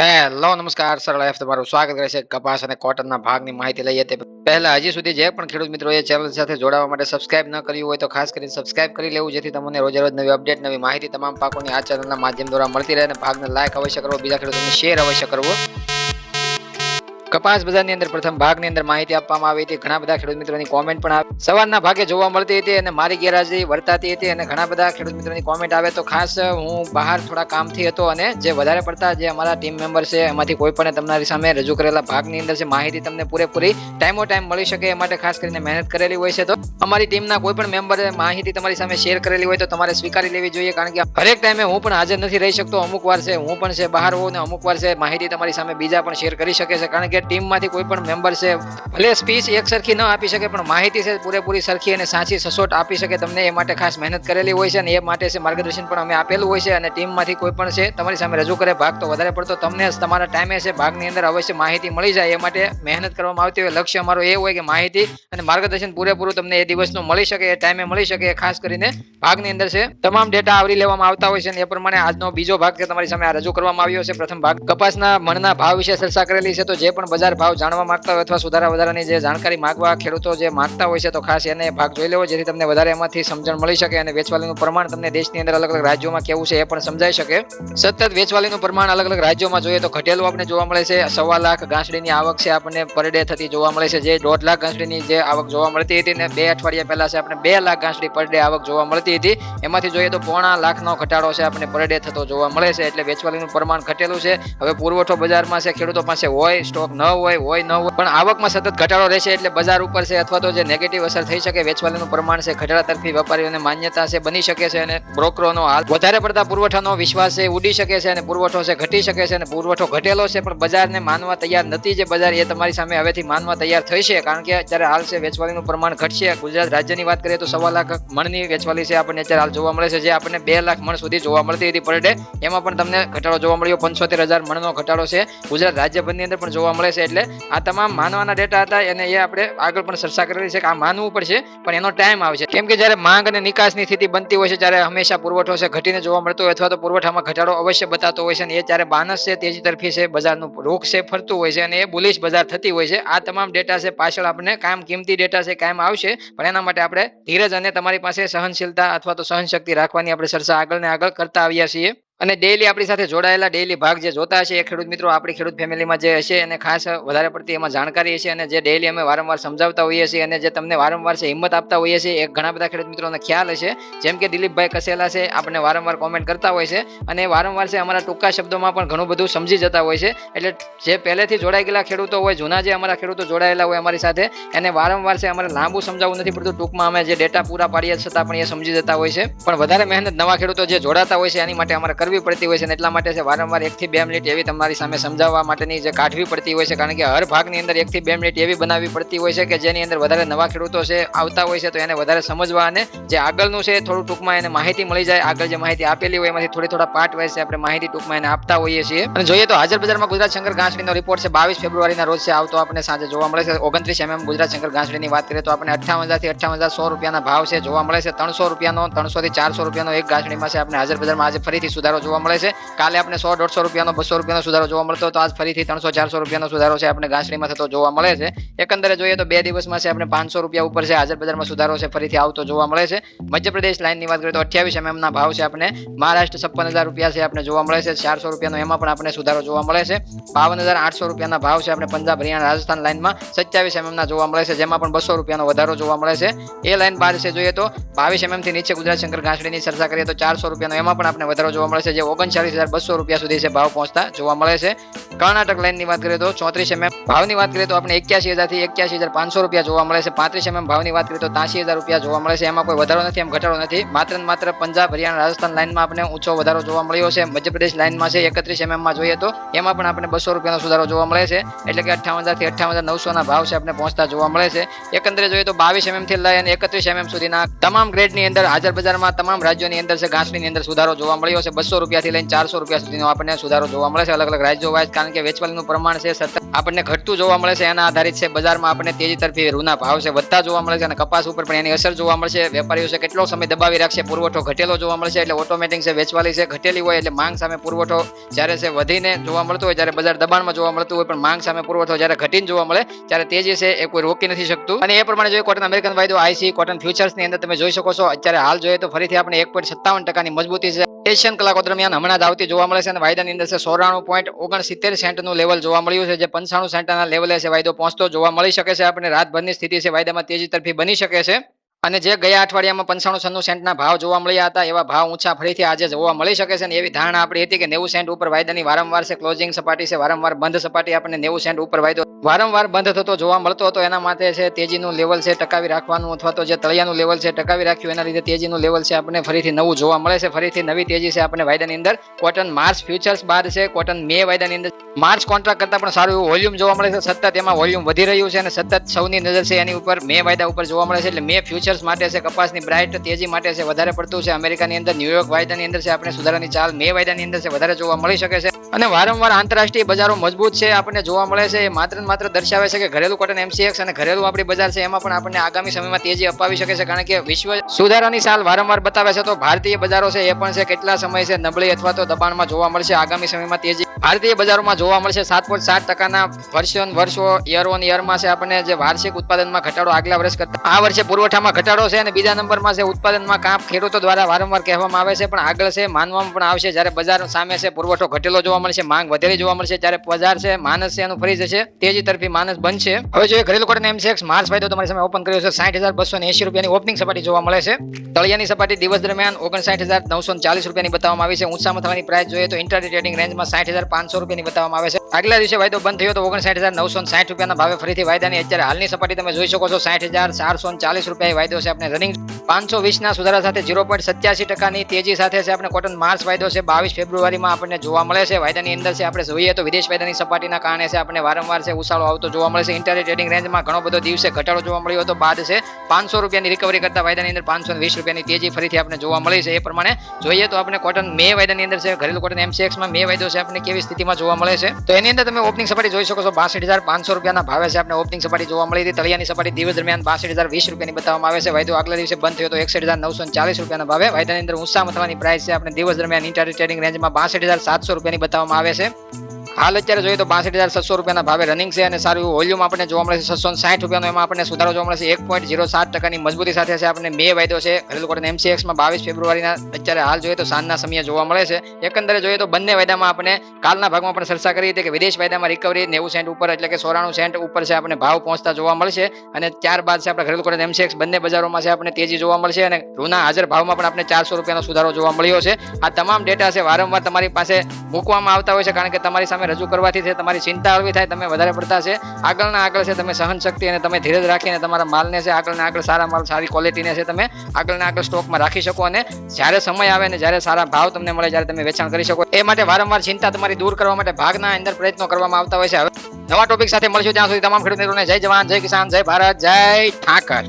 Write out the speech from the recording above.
Hello નમસ્કાર સરળ F તમારું સ્વાગત કરે છે કપાસ અને કોટનના ભાગની માહિતી લઈએ તે પહેલા હજી સુધી જે પણ ખેડૂત મિત્રો એ ચેનલ સાથે જોડાવા માટે સબસ્ક્રાઇબ ન કર્યું હોય તો ખાસ કરીને સબસ્ક્રાઇબ કરી લેવું જેથી તમને રોજે રોજ નવી અપડેટ નવી માહિતી તમામ પાકોની આ ચેનલના માધ્યમ દ્વારા મળતી રહે અને ભાગને લાઈક અવશ્ય કરવો બીજા ખેડૂતોને શેર અવશ્ય કરવો। કપાસ બજારની અંદર પ્રથમ ભાગની અંદર માહિતી આપવામાં આવી હતી ઘણા બધા ખેડૂત મિત્રોની કોમેન્ટ પણ આવી સવારના ભાગે જોવા મળતી હતી અને મારી ગેરહાજરી વર્તાતી હતી અને ઘણા બધા ખેડૂત મિત્રોની કોમેન્ટ આવે તો ખાસ હું બહાર થોડા કામથી હતો અને જે વધારે પડતા જે અમારા ટીમ મેમ્બર છે એમાંથી કોઈ પણ તમારી સામે રજૂ કરેલા ભાગની અંદર છે માહિતી તમને પૂરેપૂરી ટાઈમો ટાઈમ મળી શકે એ માટે ખાસ કરીને મહેનત કરેલી હોય છે તો અમારી ટીમના કોઈ પણ મેમ્બરે માહિતી તમારી સામે શેર કરેલી હોય તો તમારે સ્વીકારી લેવી જોઈએ કારણ કે હરેક ટાઈમે હું પણ હાજર નથી રહી શકતો અમુક વાર છે હું પણ છે બહાર હોઉં ને અમુક વાર છે માહિતી તમારી સામે બીજા પણ શેર કરી શકે છે કારણ કે ટીમમાંથી કોઈ પણ મેમ્બર છે ભલે સ્પીચ એક સરખી ન આપી શકે પણ માહિતી છે પૂરેપૂરી સરખી અને સાચી સચોટ આપી શકે તમને એ માટે ખાસ મહેનત કરેલી હોય છે અને એ માટે છે માર્ગદર્શન પણ અમે આપેલું હોય છે અને ટીમમાંથી કોઈ પણ છે તમારી સામે રજૂ કરે ભાગ તો વધારે પડતો તમને તમારા ટાઈમે છે ભાગની અંદર અવશ્ય માહિતી મળી જાય એ માટે મહેનત કરવામાં આવતી હોય લક્ષ્ય અમારો એ હોય કે માહિતી અને માર્ગદર્શન પૂરેપૂરું તમને એ દિવસનું મળી શકે એ ટાઈમે મળી શકે ખાસ કરીને ભાગની અંદર છે તમામ ડેટા આવરી લેવામાં આવતા હોય છે અને એ પ્રમાણે આજનો બીજો ભાગ છે તમારી સામે રજૂ કરવામાં આવ્યો છે પ્રથમ ભાગ કપાસના મણના ભાવ વિશે ચર્ચા કરેલી છે તો જે પણ બજાર ભાવ જાણવા માંગતા હોય અથવા સુધારા વધારાની જે જાણકારી માંગવા ખેડૂતો જે માંગતા હોય છે તો ખાસ એને ભાગ જોઈ લેવો જેથી તમને વધારે એમાંથી સમજણ મળી શકે અને વેચવાલીનું પ્રમાણ તમને દેશની અંદર અલગ અલગ રાજ્યોમાં કેવું છે એ પણ સમજાઈ શકે સતત વેચવાલીનું પ્રમાણ અલગ અલગ રાજ્યોમાં જોઈએ તો ઘટેલું આપણે જોવા મળે છે 1.25 લાખ ઘાસડીની આવક છે આપણને પર ડે થતી જોવા મળે છે જે 1.5 લાખ ઘાસડીની જે આવક જોવા મળતી હતી ને 2 અઠવાડિયા પહેલા છે આપણે 2 લાખ ઘાસડી પર ડે આવક જોવા મળતી હતી એમાંથી જોઈએ તો 1.5 લાખનો ઘટાડો છે આપણે પર ડે થતો જોવા મળે છે એટલે વેચવાલીનું પ્રમાણ ઘટેલું છે હવે પુરવઠો બજારમાં છે ખેડૂતો પાસે હોય સ્ટોક ન હોય ન હોય પણ આવકમાં સતત ઘટાડો રહેશે એટલે બજાર ઉપર છે અથવા તો જે નેગેટિવ અસર થઈ શકે વેચવાલીનું પ્રમાણ છે ઘટાડા તરફી વેપારીઓને માન્યતા છે બની શકે છે અને બ્રોકરોનો હાલ વધારે પડતા પુરવઠાનો વિશ્વાસ છે ઉડી શકે છે અને પુરવઠો છે ઘટી શકે છે અને પુરવઠો ઘટેલો છે પણ બજારને માનવા તૈયાર નથી જે બજાર એ તમારી સામે હવેથી માનવા તૈયાર થઈ છે કારણ કે અત્યારે હાલ છે વેચવાલીનું પ્રમાણ ઘટશે ગુજરાત રાજ્યની વાત કરીએ તો 1.25 લાખ મણની વેચવાલી છે આપણને અત્યારે હાલ જોવા મળે છે જે આપણને 2 લાખ મણ સુધી જોવા મળતી હતી પર ડે એમાં પણ તમને ઘટાડો જોવા મળ્યો 75,000 મણનો ઘટાડો છે ગુજરાત રાજ્યભરની અંદર પણ જોવા મળે છે એટલે આ તમામ માનવાના ડેટા હતા અને એ આપણે આગળ પણ ચર્ચા કરેલી છે કે આ માનવું પડશે પણ એનો ટાઈમ આવશે કેમ કે જ્યારે માંગ અને નિકાસની સ્થિતિ બનતી હોય છે ત્યારે હંમેશા પુરવઠો છે ઘટીને જોવા મળતો હોય અથવા તો પુરવઠામાં ઘટાડો અવશ્ય બતાતો હોય છે અને એ જ્યારે બાનસ છે તેજી તરફી છે બજારનું રૂખ છે ફરતું હોય છે અને એ બુલિશ બજાર થતી હોય છે આ તમામ ડેટા છે પાછળ આપણને કાયમ કિંમતી ડેટા છે કાયમ આવશે પણ એના માટે આપણે ધીરજ અને તમારી પાસે સહનશીલતા અથવા તો સહનશક્તિ રાખવાની આપણે ચર્ચા આગળ ને આગળ કરતા આવ્યા છીએ અને ડેઈલી આપણી સાથે જોડાયેલા ડેઈલી ભાગ જે જોતા હશે એ ખેડૂત મિત્રો આપણી ખેડૂત ફેમિલીમાં જે હશે એને ખાસ વધારે પડતી એમાં જાણકારી હશે અને જે ડેઈલી અમે વારંવાર સમજાવતા હોઈએ છીએ અને જે તમને વારંવાર છે હિંમત આપતા હોઈએ છીએ એ ઘણા બધા ખેડૂત મિત્રોને ખ્યાલ હશે જેમ કે દિલીપભાઈ કસેલા છે આપણે વારંવાર કોમેન્ટ કરતા હોય છે અને વારંવાર છે અમારા ટૂંકા શબ્દોમાં પણ ઘણું બધું સમજી જતા હોય છે એટલે જે પહેલેથી જોડાઈ ગયેલા ખેડૂતો હોય જૂના જે અમારા ખેડૂતો જોડાયેલા હોય અમારી સાથે એને વારંવાર છે અમારે લાંબુ સમજાવવું નથી પડતું ટૂંકમાં અમે જે ડેટા પૂરા પાડીએ છતાં પણ એ સમજી જતા હોય છે પણ વધારે મહેનત નવા ખેડૂતો જે જોડાતા હોય છે એની માટે અમારે કરવી પડતી હોય છે અને એટલા માટે છે વારંવાર 1 થી 2 મિનિટ એવી તમારી સામે સમજાવવા માટેની જે કાઢવી પડતી હોય છે કારણ કે હર ભાગની અંદર 1 થી 2 મિનિટ એવી બનાવવી પડતી હોય છે કે જેની અંદર વધારે નવા ખેડૂતો છે આવતા હોય છે તો એને વધારે સમજવા અને જે આગળનું છે થોડું ટૂંકમાં એને માહિતી મળી જાય આગળ જે માહિતી આપેલી હોય એમાંથી થોડા પાર્ટ વાઇઝ આપણે માહિતી ટૂંકમાં એને આપતા હોઈએ છીએ અને જોઈએ તો હાજર બજારમાં ગુજરાત શંકર ઘાસડીનો રિપોર્ટ છે 22 ફેબ્રુઆરીના રોજ છે આવતો આપણે સાંજે જોવા મળે છે 29 ગુજરાત શંકર ઘાસડીની વાત કરીએ તો આપણે 58,000 થી 58,100 રૂપિયાના ભાવ છે જોવા મળે છે 300 રૂપિયાનો 300 થી 400 રૂપિયાનો એક ઘાસડીમાં છે આપણે હાજર બજારમાં આજે ફરીથી સુધારો જોવા મળે છે કાલે આપણે 100-150 રૂપિયાનો 200 રૂપિયાનો સુધારો જોવા મળતો તો આજ ફરીથી 300-400 રૂપિયાનો સુધારો છે આપણે ઘાસડીમાં થતો જોવા મળે છે એકંદરે જોઈએ તો 2 દિવસમાં છે આપણે 500 રૂપિયા ઉપર છે હાજર બજારમાં સુધારો છે ફરીથી આવતો જોવા મળે છે મધ્યપ્રદેશ લાઇનની વાત કરીએ તો 28 ના ભાવ છે આપણે મહારાષ્ટ્ર 56,000 રૂપિયા છે આપણે જોવા મળે છે 400 રૂપિયાનો એમાં પણ આપણે સુધારો જોવા મળે છે 52,800 રૂપિયાના ભાવ છે આપણે પંજાબ હરિયાણા રાજસ્થાન લાઇનમાં 27 ના જોવા મળે છે જેમાં પણ 200 રૂપિયાનો વધારો જોવા મળે છે એ લાઇન બાદ છે જોઈએ તો 22 થી નીચે ગુજરાત શંકર ઘાસડીની ચર્ચા કરીએ તો 400 રૂપિયાનો એમાં પણ આપણે વધારો જોવા મળે છે જે 39,200 રૂપિયા સુધી છે ભાવ પહોંચતા જોવા મળે છે કર્ણાટક લાઇનની વાત કરીએ તો 34 ભાવની વાત કરીએ તો આપણે 81,000 થી 81,500 રૂપિયા જોવા મળે છે 35 ભાવની વાત કરીએ તો 83,000 રૂપિયા જોવા મળે છે એમાં કોઈ વધારો નથી એમ ઘટાડો નથી માત્ર પંજાબ હરિયાણા રાજસ્થાન લાઇનમાં આપણે ઊંચો વધારો જોવા મળ્યો છે મધ્યપ્રદેશ લાઇનમાં છે 31 માં જોઈએ તો એમાં પણ આપણે 200 રૂપિયાનો સુધારો જોવા મળે છે એટલે કે 58,000 થી 58,900 ના ભાવ છે આપણે પહોંચતા જોવા મળે છે એકંદરે જોઈએ તો 22 થી લઈ અને 31 સુધીના તમામ ગ્રેડની અંદર હાજર બજારમાં તમામ રાજ્યોની અંદર છે ઘાસડીની અંદર સુધારો જોવા મળ્યો છે રૂપિયાથી લઈને 400 રૂપિયા સુધીનો આપણને સુધારો જોવા મળે છે અલગ અલગ રાજ્યો વાઇઝ, કારણ કે વેચવાલીનું પ્રમાણ છે સતત આપણને ઘટતું જોવા મળે છે. એના આધારિત છે બજારમાં આપણને તેજી તરફી રૂના ભાવ છે વધતા જોવા મળે છે અને કપાસ ઉપર પણ એની અસર જોવા મળશે. વેપારીઓ છે કેટલો સમય દબાવી રાખશે, પુરવઠો ઘટેલો જોવા મળશે, એટલે ઓટોમેટિક છે વેચવાલી છે ઘટેલી હોય એટલે માંગ સામે પુરવઠો જ્યારે છે વધીને જોવા મળતો હોય, જ્યારે બજાર દબાણમાં જોવા મળતું હોય, પણ માંગ સામે પુરવઠો જ્યારે ઘટીને જોવા મળે ત્યારે તેજી છે એ કોઈ રોકી નથી શકતું. અને એ પ્રમાણે જોઈએ કોટન અમેરિકન વાયદો આઈસી કોટન ફ્યુચર્સ ની અંદર તમે જોઈ શકો છો અત્યારે હાલ જોઈએ તો ફરીથી આપણે 1.57% ની મજબૂતી છે એશિયન કલાકો દરમિયાન હમણાં જ આવતી જોવા મળે છે અને વાયદાની અંદર છે 94.69 સેન્ટનું લેવલ જોવા મળ્યું છે, જે 95 સેન્ટના લેવલે છે વાયદો પહોંચતો જોવા મળી શકે છે. આપણે રાતભરની સ્થિતિ છે વાયદામાં તેજી તરફી બની શકે છે અને જે ગયા અઠવાડિયામાં 95-96 સેન્ટના ભાવ જોવા મળ્યા હતા એવા ભાવ ઊંચા ફરીથી આજે જોવા મળી શકે છે. અને એવી ધારણા આપણી હતી કે 90 સેન્ટ ઉપર વાયદાની વારંવાર છે ક્લોઝિંગ સપાટી છે, વારંવાર બંધ સપાટી આપણને 90 સેન્ટ ઉપર વાયદો વારંવાર બંધ થતો જોવા મળતો હતો. એના માટે છે તેજીનું લેવલ છે ટકાવી રાખવાનું અથવા તો જે તળિયાનું લેવલ છે ટકાવી રાખ્યું, એના લીધે તેજીનું લેવલ છે આપણને ફરીથી નવું જોવા મળે છે. ફરીથી નવી તેજી છે આપણને વાયદાની અંદર કોટન માર્ચ ફ્યુચર્સ બાદ છે કોટન મે વાયદાની અંદર માર્ચ કોન્ટ્રાક્ટ કરતા પણ સારું એવું વોલ્યુમ જોવા મળે છે. સતત એમાં વોલ્યુમ વધી રહ્યું છે અને સતત સૌની નજર છે એની ઉપર મે વાયદા ઉપર જોવા મળે છે. એટલે મે ફ્યુચર્સ માટે છે કપાસની બ્રાઇટ તેજી માટે છે વધારે પડતું છે અમેરિકાની અંદર ન્યુયોર્ક વાયદાની અંદર છે આપણે સુધારાની ચાલ મે વાયદાની અંદર છે વધારે જોવા મળી શકે છે. અને વારંવાર આંતરરાષ્ટ્રીય બજારો મજબૂત છે આપણને જોવા મળે છે. એ માત્ર ને માત્ર દર્શાવે છે કે ઘરેલું કોટન એમસીએક્સ અને ઘરેલું આપણી બજાર છે એમાં પણ આપણને આગામી સમયમાં તેજી અપાવી શકે છે, કારણ કે વિશ્વ સુધારાની સાલ વારંવાર બતાવે છે. તો ભારતીય બજારો છે એ પણ છે કેટલા સમય છે નબળી અથવા તો દબાણમાં જોવા મળશે. આગામી સમયમાં તેજી ભારતીય બજારોમાં જોવા મળશે. 7.7%ના વર્ષો યર ઓન યરમાં છે આપણને જે વાર્ષિક ઉત્પાદનમાં ઘટાડો આગલા વર્ષ કરતા આ વર્ષે પુરવઠામાં ઘટાડો છે અને બીજા નંબરમાં છે ઉત્પાદનમાં કાપ ખેડૂતો દ્વારા વારંવાર કહેવામાં આવે છે, પણ આગળ છે માનવામાં પણ આવશે જ્યારે બજાર સામે છે પુરવઠો ઘટેલો જોવા મળશે, માંગ વધેલી જોવા મળશે, ત્યારે બજાર છે માનસ છે એનું ફરી જશે તેજી તરફી માનસ બનશે. હવે જોઈએ ઘરેલું કોટન એમસીએક્સ માર્ચ વાયદો તમારી સામે ઓપન કર્યો છે 60,280 રૂપિયાની ઓપનિંગ સપાટી જોવા મળે છે. તળિયાની સપાટી દિવસ દરમિયાન 59,940 રૂપિયાની બતાવવામાં આવી છે. ઊંચામાં થવાની પ્રાઇસ જોઈએ તો ઇન્ટરડે ટ્રેડિંગ રેન્જમાં 60,500 રૂપિયાની બતાવવામાં આવે છે. આગલા દિવસે વાયદો બંધ થયો તો 59,960 રૂપિયાના ભાવે ફરીથી વાયદાની અત્યારે હાલની સપાટી તમે જોઈ શકો છો 60,440 રૂપિયા વાયદો છે આપણે રનિંગ 520 ના સુધારા સાથે 0.87%ની તેજી સાથે છે આપણે કોટન માર્ચ વાયદો છે 22 ફેબ્રુઆરીમાં આપણને જોવા મળે છે. વાયદાની અંદર છે આપણે જોઈએ તો વિદેશ વાયદાની સપાટીના કારણે છે આપણને વારંવાર છે ઉછાળો આવતો જોવા મળે છે. ઇન્ટરડે ટ્રેડિંગ રેન્જમાં ઘણો બધો દિવસે ઘટાડો જોવા મળ્યો હતો, બાદ છે 500 રૂપિયાની રિકવરી કરતા વાયદાની અંદર 520 રૂપિયાની તેજી ફરીથી આપણે જોવા મળી છે. એ પ્રમાણે જોઈએ તો આપણે કોટન મે વાયદાની અંદર છે ઘરેલું કોટન એમસીએક્સમાં મે વાયદો છે આપણે કેવી સ્થિતિમાં જોવા મળે છે તો એની અંદર તમે ઓપનિંગ સપાટી જોઈ શકો છો 62,500 રૂપિયાના ભાવે છે આપણે ઓપનિંગ સપાટી જોવા મળી હતી. તળિયાની સપાટી દિવસ દરમિયાન 62,020 રૂપિયાની બતાવવામાં આવે છે. વાયદો આગલા દિવસે બંધ થયો તો 61,940 રૂપિયાના ભાવે વાયદાની અંદર ઊંચામાં થવાની પ્રાઇસ છે આપણે દિવસ દરમિયાન ઇન્ટરડે ટ્રેડિંગ રેન્જમાં 62,700 રૂપિયાની બતાવવામાં આવે છે. હાલ અત્યારે જોઈએ તો 62,700 રૂપિયાના ભાવે રનિંગ છે અને સારું એવું વોલ્યુમ આપણને જોવા મળે છે 660 રૂપિયાનો એમાં આપણને સુધારો જોવા મળે છે. 1.07%ની મજબૂતી સાથે છે આપણને મે વાયદો છે ઘરેલું કોટન એમસીએક્સમાં 22 ફેબ્રુઆરીના અત્યારે હાલ જોઈએ તો સાંજના સમયે જોવા મળે છે. એકંદરે જોઈએ તો બંને વાયદામાં આપણે કાલના ભાગમાં પણ ચર્ચા કરી હતી કે વિદેશ વાયદામાં રિકવરી 90 સેન્ટ ઉપર એટલે કે 94 સેન્ટ ઉપર છે આપણે ભાવ પહોંચતા જોવા મળશે અને ત્યારબાદ છે આપણે ઘરેલું કોટન એમસીએક્સ બંને બજારોમાં છે આપણે તેજી જોવા મળશે અને રૂના હાજર ભાવમાં પણ આપણે 400 રૂપિયાનો સુધારો જોવા મળ્યો છે. આ તમામ ડેટા છે વારંવાર તમારી પાસે મૂકવામાં આવતા હોય છે, કારણ કે તમારી સામે રજૂ કરવાથી છે તમારી ચિંતા હળવી થાય, તમે વધારે પડતા છે આગળના આગળ છે તમે સહન શક્તિ અને તમે ધીરજ રાખીને તમારા માલને છે આગળના આગળ સારા માલ સારી ક્વોલિટીને છે તમે આગળના આગળ સ્ટોકમાં રાખી શકો અને જ્યારે સમય આવે ને જ્યારે સારા ભાવ તમને મળે જ્યારે તમે વેચાણ કરી શકો. એ માટે વારંવાર ચિંતા તમારી દૂર કરવા માટે ભાગના અંદર પ્રયત્નો કરવામાં આવતા હોય છે. હવે નવા ટોપિક સાથે મળશું, ત્યાં સુધી તમામ ખેડૂત મિત્રોને જય જવાન, જય કિસાન, જય ભારત, જય ઠાકર.